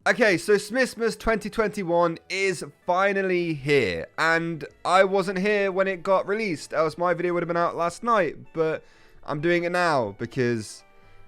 Okay, so Smissmas 2021 is finally here, and I wasn't here when it got released, else my video would have been out last night, but I'm doing it now because,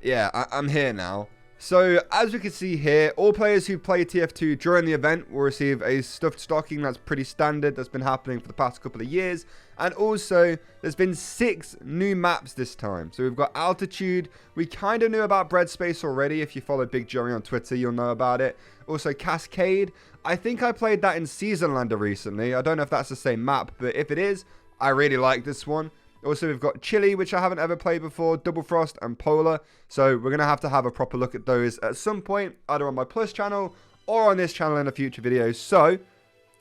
yeah, I'm here now. So, as we can see here, all players who play TF2 during the event will receive a stuffed stocking. That's pretty standard. That's been happening for the past couple of years. And also, there's been 6 new maps this time. So, we've got Altitude. We kind of knew about Bread Space already. If you follow Big Joey on Twitter, you'll know about it. Also, Cascade. I think I played that in Season Lander recently. I don't know if that's the same map, but if it is, I really like this one. Also, we've got Chili, which I haven't ever played before, Double Frost, and Polar. So, we're going to have a proper look at those at some point, either on my Plus channel or on this channel in a future video. So,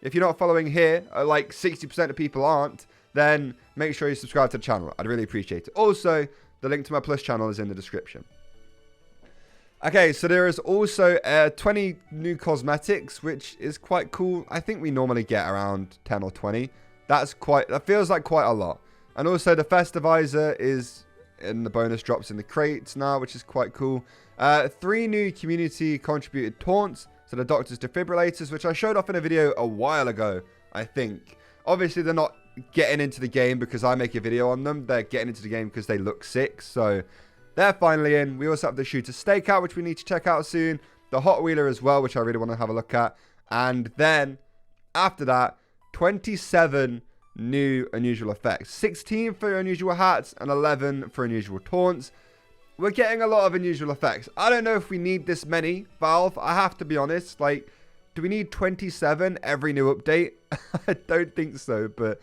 if you're not following here, like 60% of people aren't, then make sure you subscribe to the channel. I'd really appreciate it. Also, the link to my Plus channel is in the description. Okay, so there is also 20 new cosmetics, which is quite cool. I think we normally get around 10 or 20. That feels like quite a lot. And also the Festivizer is in the bonus drops in the crates now, which is quite cool. 3 new community contributed taunts. So the Doctor's Defibrillators, which I showed off in a video a while ago, I think. Obviously, they're not getting into the game because I make a video on them. They're getting into the game because they look sick. So they're finally in. We also have the Shooter Stakeout, which we need to check out soon. The Hot Wheeler as well, which I really want to have a look at. And then, after that, 27 new unusual effects. 16 for unusual hats and 11 for unusual taunts. We're getting a lot of unusual effects. I don't know if we need this many, Valve. I have to be honest. Like, do we need 27 every new update? I don't think so, but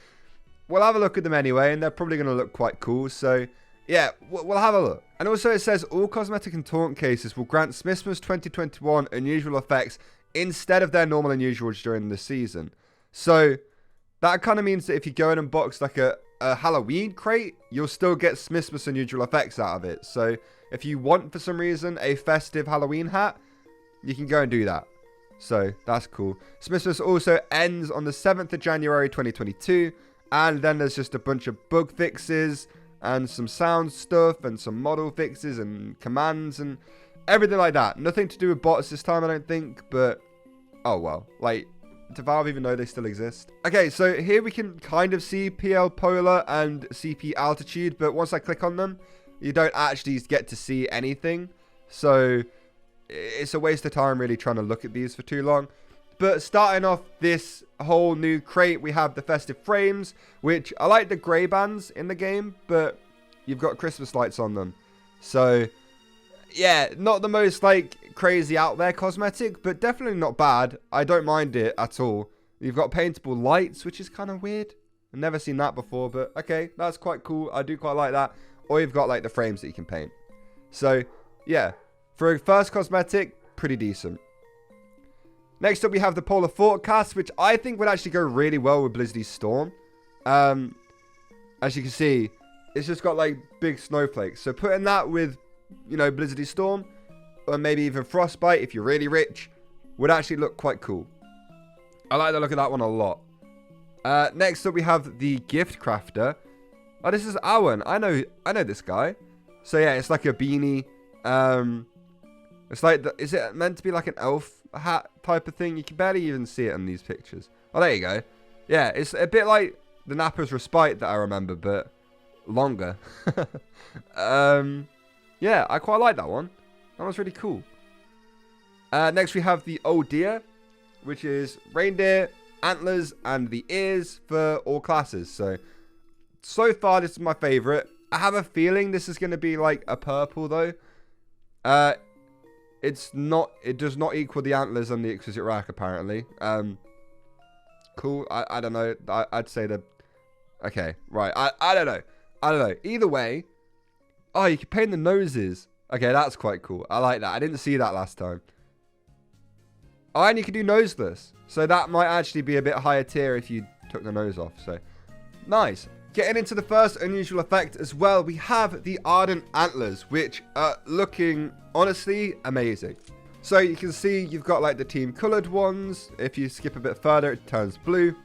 we'll have a look at them anyway, and they're probably going to look quite cool. So, yeah, we'll have a look. And also it says all cosmetic and taunt cases will grant Smissmas 2021 unusual effects instead of their normal unusuals during the season. So that kind of means that if you go in and box like a Halloween crate, you'll still get Smissmas unusual effects out of it. So if you want, for some reason, a festive Halloween hat, you can go and do that. So that's cool. Smissmas also ends on the 7th of January 2022. And then there's just a bunch of bug fixes and some sound stuff and some model fixes and commands and everything like that. Nothing to do with bots this time, I don't think. But, oh well. Like, do Valve even know they still exist? Okay, so here we can kind of see PL Polar and CP Altitude, but once I click on them, you don't actually get to see anything. So it's a waste of time really trying to look at these for too long. But starting off this whole new crate, we have the Festive Frames, which I like the grey bands in the game, but you've got Christmas lights on them. So yeah, not the most like crazy out there cosmetic, but definitely not bad. I don't mind it at all. You've got paintable lights, which is kind of weird. I've never seen that before, but okay, that's quite cool. I do quite like that. Or you've got like the frames that you can paint. So yeah, for a first cosmetic, pretty decent. Next up, we have the Polar Forecast, which I think would actually go really well with Blizzard's Storm. As you can see, it's just got like big snowflakes. So putting that with, you know, Blizzard's Storm, or maybe even Frostbite, if you're really rich, would actually look quite cool. I like the look of that one a lot. Next up, we have the Gift Crafter. Oh, this is Owen. I know this guy. So yeah, it's like a beanie. It's like, is it meant to be like an elf hat type of thing? You can barely even see it in these pictures. Oh, there you go. Yeah, it's a bit like the Napper's Respite that I remember, but longer. Yeah, I quite like that one. That one's really cool. Next, we have the Oh Dear, which is reindeer, antlers, and the ears for all classes. So far, this is my favorite. I have a feeling this is going to be like a purple, though. It's not. It does not equal the antlers on the Exquisite Rack, apparently. Cool. I don't know. I'd say the. Okay, right. I don't know. I don't know. Either way. Oh, you can paint the noses. Okay, that's quite cool. I like that. I didn't see that last time. Oh, and you can do noseless. So that might actually be a bit higher tier if you took the nose off. So, nice. Getting into the first unusual effect as well, we have the Ardent Antlers, which are looking, honestly, amazing. So you can see you've got like the team colored ones. If you skip a bit further, it turns blue.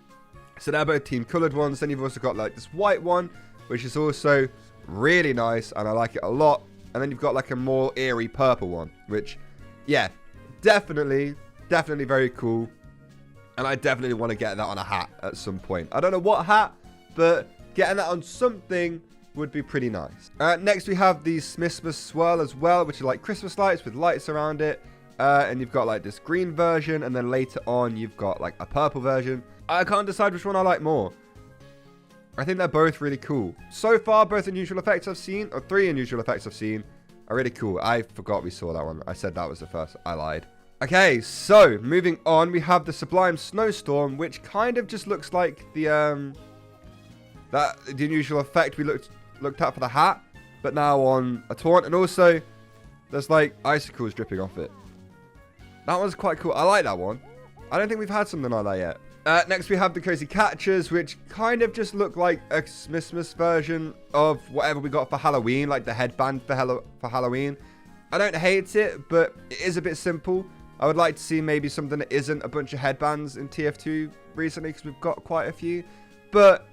So they're both team colored ones. Then you've also got like this white one, which is also really nice, and I like it a lot. And then you've got like a more eerie purple one, which, yeah, definitely definitely very cool. And I definitely want to get that on a hat at some point. I don't know what hat, but getting that on something would be pretty nice. Next, we have the Smissmas swirl as well, which are like Christmas lights with lights around it. And you've got like this green version, and then later on, you've got like a purple version. I can't decide which one I like more. I think they're both really cool. So far, both unusual effects I've seen, or 3 unusual effects I've seen, are really cool. I forgot we saw that one. I said that was the first. I lied. Okay, so moving on, we have the Sublime Snowstorm, which kind of just looks like the the unusual effect we looked at for the hat, but now on a taunt, and also there's like icicles dripping off it. That one's quite cool. I like that one. I don't think we've had something like that yet. Next, we have the Cozy Catchers, which kind of just look like a Smissmas version of whatever we got for Halloween, like the headband for Halloween. I don't hate it, but it is a bit simple. I would like to see maybe something that isn't a bunch of headbands in TF2 recently, because we've got quite a few. But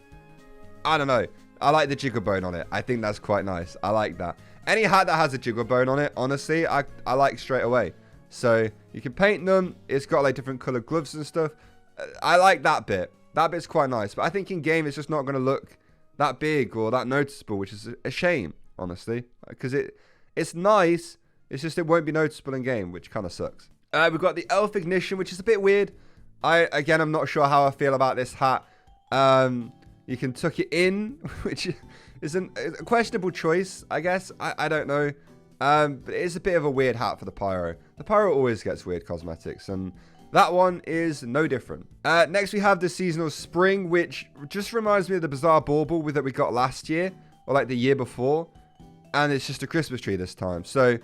I don't know. I like the jiggle bone on it. I think that's quite nice. I like that. Any hat that has a jiggle bone on it, honestly, I like straight away. So you can paint them. It's got like different colored gloves and stuff. I like that bit. That bit's quite nice. But I think in game it's just not going to look that big or that noticeable, which is a shame, honestly. Because it's nice. It's just it won't be noticeable in game, which kind of sucks. We've got the Elf Ignition, which is a bit weird. I'm not sure how I feel about this hat. You can tuck it in, which is a questionable choice, I guess. I don't know. But it is a bit of a weird hat for the Pyro. The Pyro always gets weird cosmetics, and that one is no different. Next, we have the Seasonal Spring, which just reminds me of the Bizarre Bauble that we got last year, or like the year before. And it's just a Christmas tree this time. So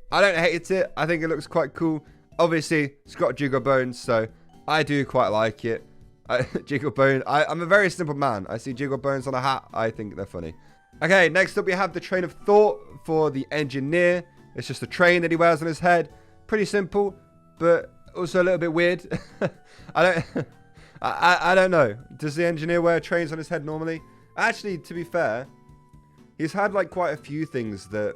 I don't hate it. I think it looks quite cool. Obviously, it's got jiggle bones, so I do quite like it. Jiggle bone. I'm a very simple man. I see jiggle bones on a hat. I think they're funny. Okay, next up we have the Train of Thought for the Engineer. It's just a train that he wears on his head. Pretty simple, but also a little bit weird. I don't know. Does the Engineer wear trains on his head normally? Actually, to be fair, he's had like quite a few things that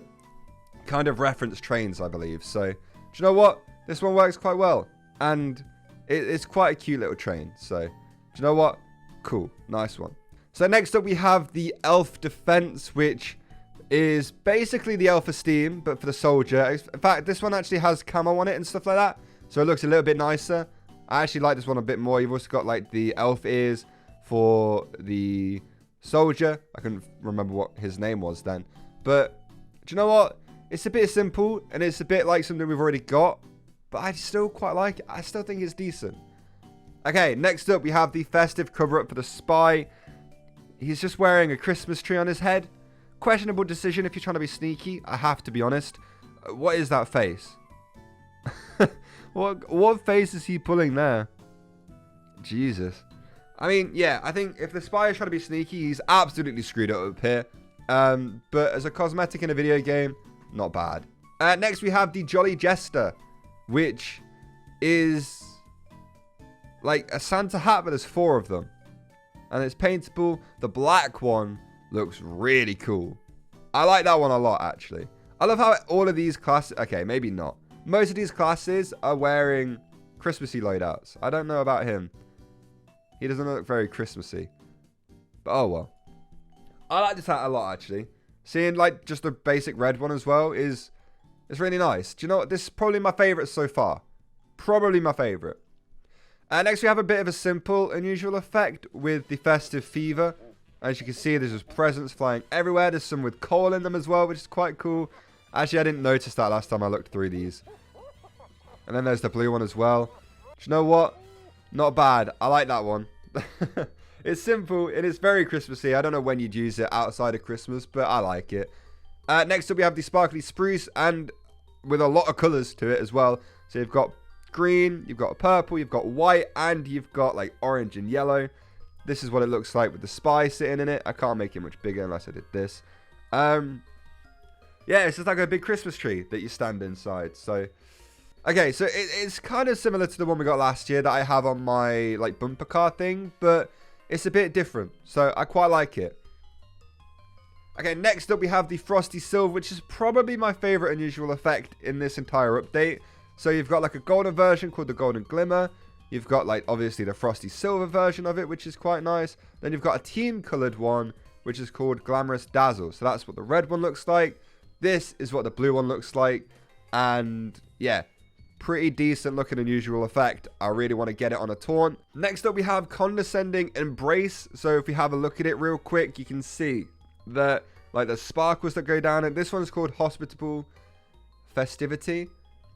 kind of reference trains, I believe. So, do you know what? This one works quite well. And it's quite a cute little train. So, do you know what? Cool. Nice one. So next up we have the Elf Defense, which is basically the Elf Esteem, but for the soldier. In fact, this one actually has camo on it and stuff like that. So it looks a little bit nicer. I actually like this one a bit more. You've also got like the elf ears for the soldier. I couldn't remember what his name was then. But do you know what? It's a bit simple and it's a bit like something we've already got. But I still quite like it. I still think it's decent. Okay, next up we have the Festive cover-up for the Spy. He's just wearing a Christmas tree on his head. Questionable decision if you're trying to be sneaky. I have to be honest. What is that face? What face is he pulling there? Jesus. I mean, yeah, I think if the Spy is trying to be sneaky, he's absolutely screwed up here. But as a cosmetic in a video game, not bad. Next we have the Jolly Jester, which is like a Santa hat, but there's 4 of them. And it's paintable. The black one looks really cool. I like that one a lot, actually. I love how all of these classes... Okay, maybe not. Most of these classes are wearing Christmassy loadouts. I don't know about him. He doesn't look very Christmassy. But oh well. I like this hat a lot, actually. Seeing like just a basic red one as well is really nice. Do you know what? This is probably my favourite so far. Probably my favourite. Next, we have a bit of a simple, unusual effect with the Festive Fever. As you can see, there's just presents flying everywhere. There's some with coal in them as well, which is quite cool. Actually, I didn't notice that last time I looked through these. And then there's the blue one as well. Do you know what? Not bad. I like that one. It's simple and it's very Christmassy. I don't know when you'd use it outside of Christmas, but I like it. Next up, we have the Sparkly Spruce, and with a lot of colours to it as well. So you've got green, you've got purple, you've got white, and you've got like orange and yellow. This is what it looks like with the Spy sitting in it. I can't make it much bigger unless I did this. Yeah, it's just like a big Christmas tree that you stand inside. So, okay, so it's kind of similar to the one we got last year that I have on my like bumper car thing, but it's a bit different. So I quite like it. Okay, next up we have the Frosty Silver, which is probably my favorite unusual effect in this entire update. So you've got like a golden version called the Golden Glimmer. You've got like obviously the Frosty Silver version of it, which is quite nice. Then you've got a team colored one, which is called Glamorous Dazzle. So that's what the red one looks like. This is what the blue one looks like. And yeah, pretty decent looking unusual effect. I really want to get it on a taunt. Next up we have Condescending Embrace. So if we have a look at it real quick, you can see that like the sparkles that go down it. This one's called Hospitable Festivity.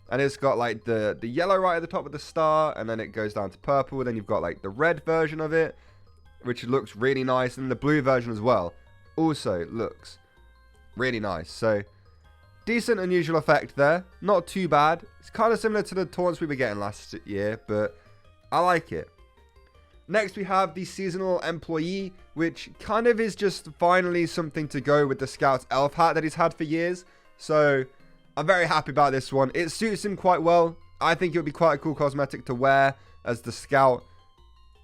And it's got like the yellow right at the top of the star, and then it goes down to purple. Then you've got like the red version of it, which looks really nice. And the blue version as well also looks really nice. So decent unusual effect there. Not too bad. It's kind of similar to the taunts we were getting last year, but I like it. Next we have the Seasonal Employee, which kind of is just finally something to go with the Scout's elf hat that he's had for years. So I'm very happy about this one. It suits him quite well. I think it would be quite a cool cosmetic to wear as the Scout.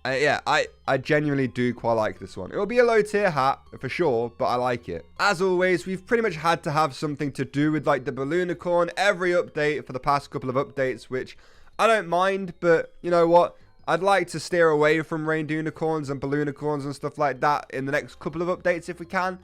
Yeah, I genuinely do quite like this one. It will be a low tier hat for sure, but I like it. As always, we've pretty much had to have something to do with like the Balloonicorn every update for the past couple of updates, which I don't mind, but you know what? I'd like to steer away from Rain-Dunicorns and Balloonicorns and stuff like that in the next couple of updates if we can.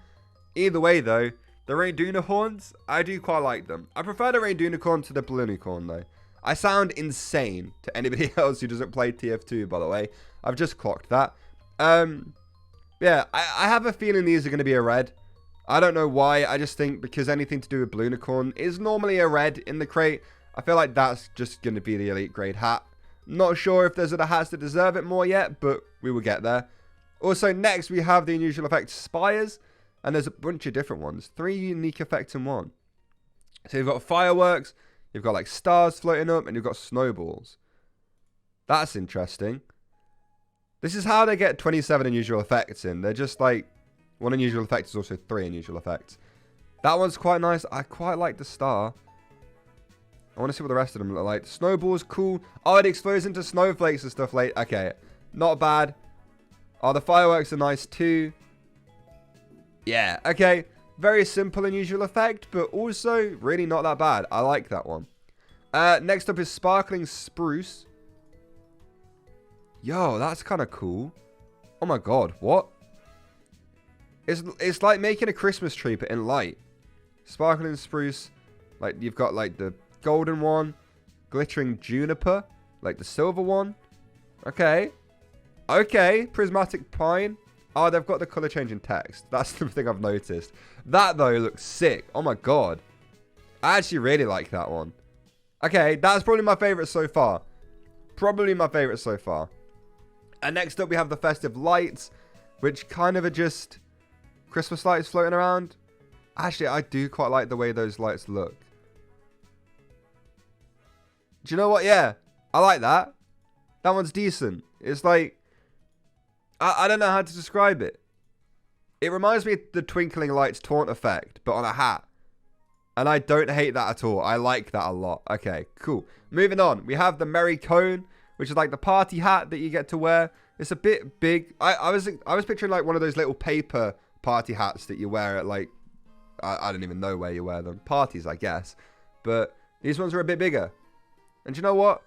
Either way though, the Rain-Dunicorns, I do quite like them. I prefer the Rain-Dunicorn to the Balloonicorn though. I sound insane to anybody else who doesn't play TF2, by the way. I've just clocked that. Yeah, I have a feeling these are going to be a red. I don't know why. I just think because anything to do with Balloonicorn is normally a red in the crate. I feel like that's just going to be the elite grade hat. Not sure if there's other hats that deserve it more yet, but we will get there. Also, next we have the unusual effect Spires. And there's a bunch of different ones. 3 unique effects in one. So you've got fireworks, you've got like stars floating up, and you've got snowballs. That's interesting. This is how they get 27 unusual effects in. They're just like, one unusual effect is also 3 unusual effects. That one's quite nice. I quite like the star. I want to see what the rest of them look like. Snowball's cool. Oh, it explodes into snowflakes and stuff like. Okay, not bad. Oh, the fireworks are nice too. Yeah, okay. Very simple unusual effect, but also really not that bad. I like that one. Next up is Sparkling Spruce. Yo, that's kind of cool. Oh my god, what? It's like making a Christmas tree but in light. Sparkling Spruce. Like, you've got like the golden one. Glittering Juniper. Like the silver one. Okay. Okay, Prismatic Pine. Oh, they've got the color changing text. That's the thing I've noticed. That, though, looks sick. Oh, my God. I actually really like that one. Okay, that's probably my favorite so far. Probably my favorite so far. And next up, we have the Festive Lights, which kind of are just Christmas lights floating around. Actually, I do quite like the way those lights look. Do you know what? Yeah, I like that. That one's decent. It's like, I don't know how to describe it. It reminds me of the Twinkling Lights taunt effect, but on a hat. And I don't hate that at all. I like that a lot. Okay, cool. Moving on. We have the Merry Cone, which is like the party hat that you get to wear. It's a bit big. I was picturing like one of those little paper party hats that you wear at like, I don't even know where you wear them. Parties, I guess. But these ones are a bit bigger. And do you know what?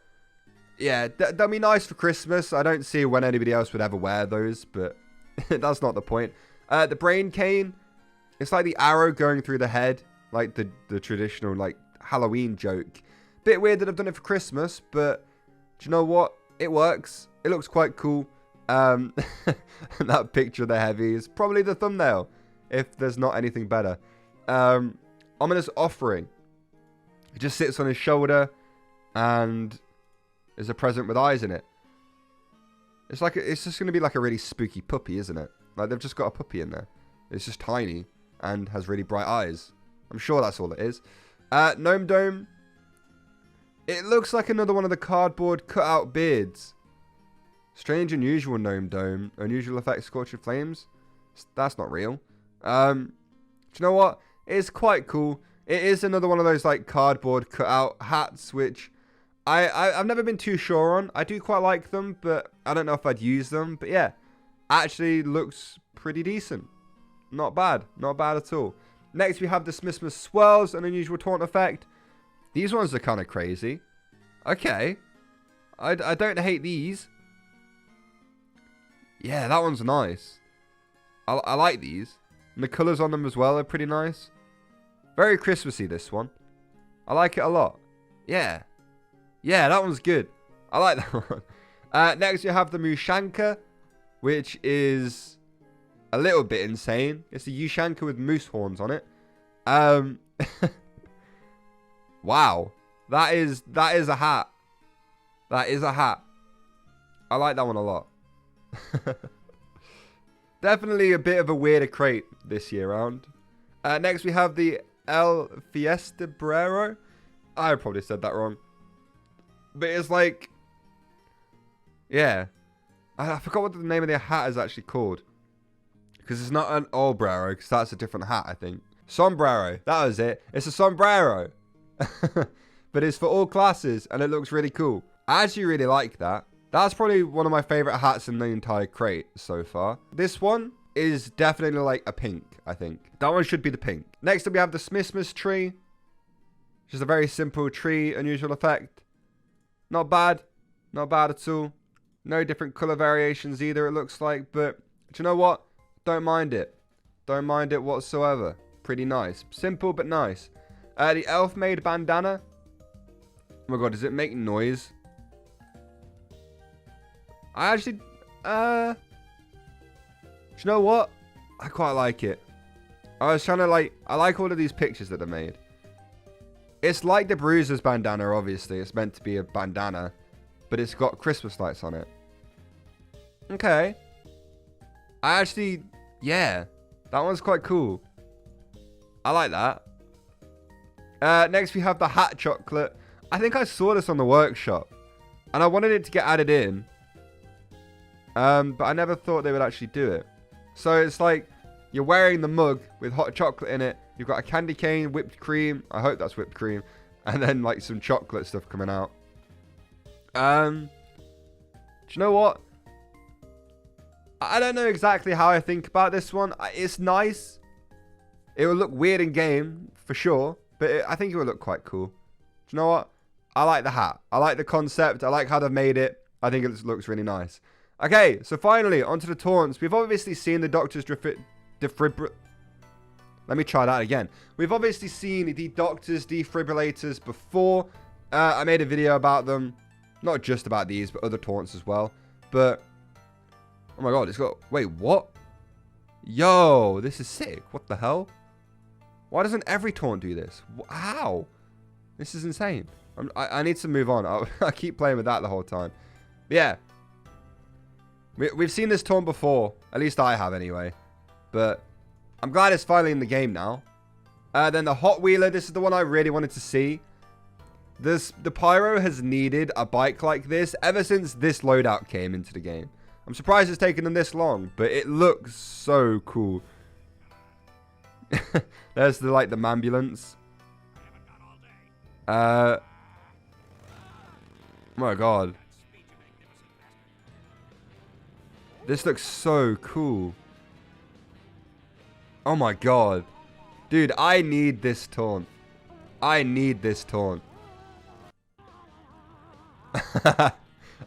Yeah, that'd be nice for Christmas. I don't see when anybody else would ever wear those, but that's not the point. The Brain Cane, it's like the arrow going through the head, like the traditional like Halloween joke. Bit weird that I've done it for Christmas, but do you know what? It works. It looks quite cool. That picture of the heavy is probably the thumbnail, if there's not anything better. Ominous Offering. It just sits on his shoulder, and is a present with eyes in it. It's like it's just going to be like a really spooky puppy, isn't it? Like they've just got a puppy in there. It's just tiny and has really bright eyes. I'm sure that's all it is. Gnome Dome. It looks like another one of the cardboard cutout beards. Strange Unusual Gnome Dome. Unusual Effect Scorching Flames. That's not real. Do you know what? It's quite cool. It is another one of those like cardboard cutout hats, which I've never been too sure on. I do quite like them, but I don't know if I'd use them. But yeah, actually looks pretty decent. Not bad. Not bad at all. Next, we have the In Smissmas Swirls, an unusual taunt effect. These ones are kind of crazy. Okay. I don't hate these. Yeah, that one's nice. I like these. And the colours on them as well are pretty nice. Very Christmassy, this one. I like it a lot. Yeah. Yeah, that one's good. I like that one. Next, you have the Mushanka, which is a little bit insane. It's a Ushanka with moose horns on it. Wow. That is a hat. That is a hat. I like that one a lot. Definitely a bit of a weirder crate this year round. Next, we have the El Fiestabrero. I probably said that wrong. But it's like... Yeah. I forgot what the name of the hat is actually called. Because it's not an Olbrero, because that's a different hat, I think. Sombrero. That was it. It's a sombrero. But it's for all classes, and it looks really cool. I actually really like that. That's probably one of my favorite hats in the entire crate so far. This one is definitely like a pink, I think. That one should be the pink. Next up, we have the Smissmas tree. Just a very simple tree, unusual effect. Not bad. Not bad at all. No different color variations either, it looks like. But do you know what? Don't mind it. Don't mind it whatsoever. Pretty nice. Simple but nice. The elf-made bandana. Oh my god, does it make noise? I actually... do you know what? I quite like it. I was trying to like... I like all of these pictures that are made. It's like the Bruiser's bandana, obviously. It's meant to be a bandana. But it's got Christmas lights on it. Okay. I actually... Yeah. That one's quite cool. I like that. Next, we have the hat chocolate. I think I saw this on the workshop. And I wanted it to get added in. But I never thought they would actually do it. So it's like... You're wearing the mug with hot chocolate in it. You've got a candy cane, whipped cream. I hope that's whipped cream. And then like some chocolate stuff coming out. Do you know what? I don't know exactly how I think about this one. It's nice. It will look weird in game, for sure. But I think it will look quite cool. Do you know what? I like the hat. I like the concept. I like how they've made it. I think it looks really nice. Okay, so finally, onto the taunts. We've obviously seen the Doctor's Let me try that again. We've obviously seen the Doctor's defibrillators before. I made a video about them. Not just about these, but other taunts as well. But, oh my god, it's got... Wait, what? Yo, this is sick. What the hell? Why doesn't every taunt do this? How? This is insane. I need to move on. I keep playing with that the whole time. But yeah. We've seen this taunt before. At least I have anyway. But I'm glad it's finally in the game now. Then the Hot Wheeler. This is the one I really wanted to see. The Pyro has needed a bike like this ever since this loadout came into the game. I'm surprised it's taken them this long, but it looks so cool. There's the Mambulance. Oh my god. This looks so cool. Oh my god. Dude, I need this taunt. I need this taunt.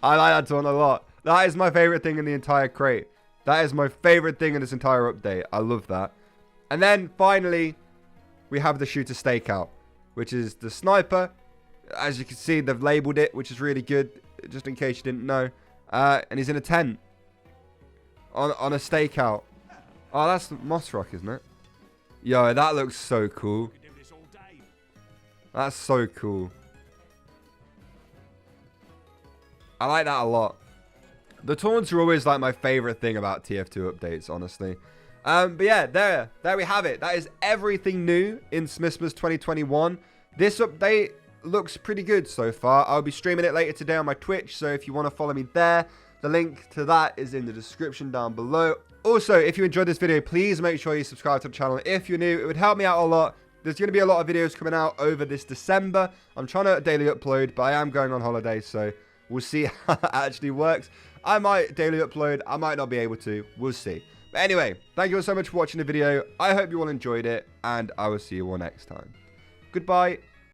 I like that taunt a lot. That is my favorite thing in the entire crate. That is my favorite thing in this entire update. I love that. And then finally, we have the Shooter Stakeout, which is the sniper. As you can see, they've labeled it, which is really good, just in case you didn't know. And he's in a tent on a stakeout. Oh, that's Moss Rock, isn't it? Yo, that looks so cool. That's so cool. I like that a lot. The taunts are always like my favorite thing about TF2 updates, honestly. But yeah, there we have it. That is everything new in Smissmas 2021. This update looks pretty good so far. I'll be streaming it later today on my Twitch, so if you want to follow me there, the link to that is in the description down below. Also, if you enjoyed this video, please make sure you subscribe to the channel. If you're new, it would help me out a lot. There's going to be a lot of videos coming out over this December. I'm trying to daily upload, but I am going on holiday, so we'll see how that actually works. I might daily upload. I might not be able to. We'll see. But anyway, thank you all so much for watching the video. I hope you all enjoyed it, and I will see you all next time. Goodbye.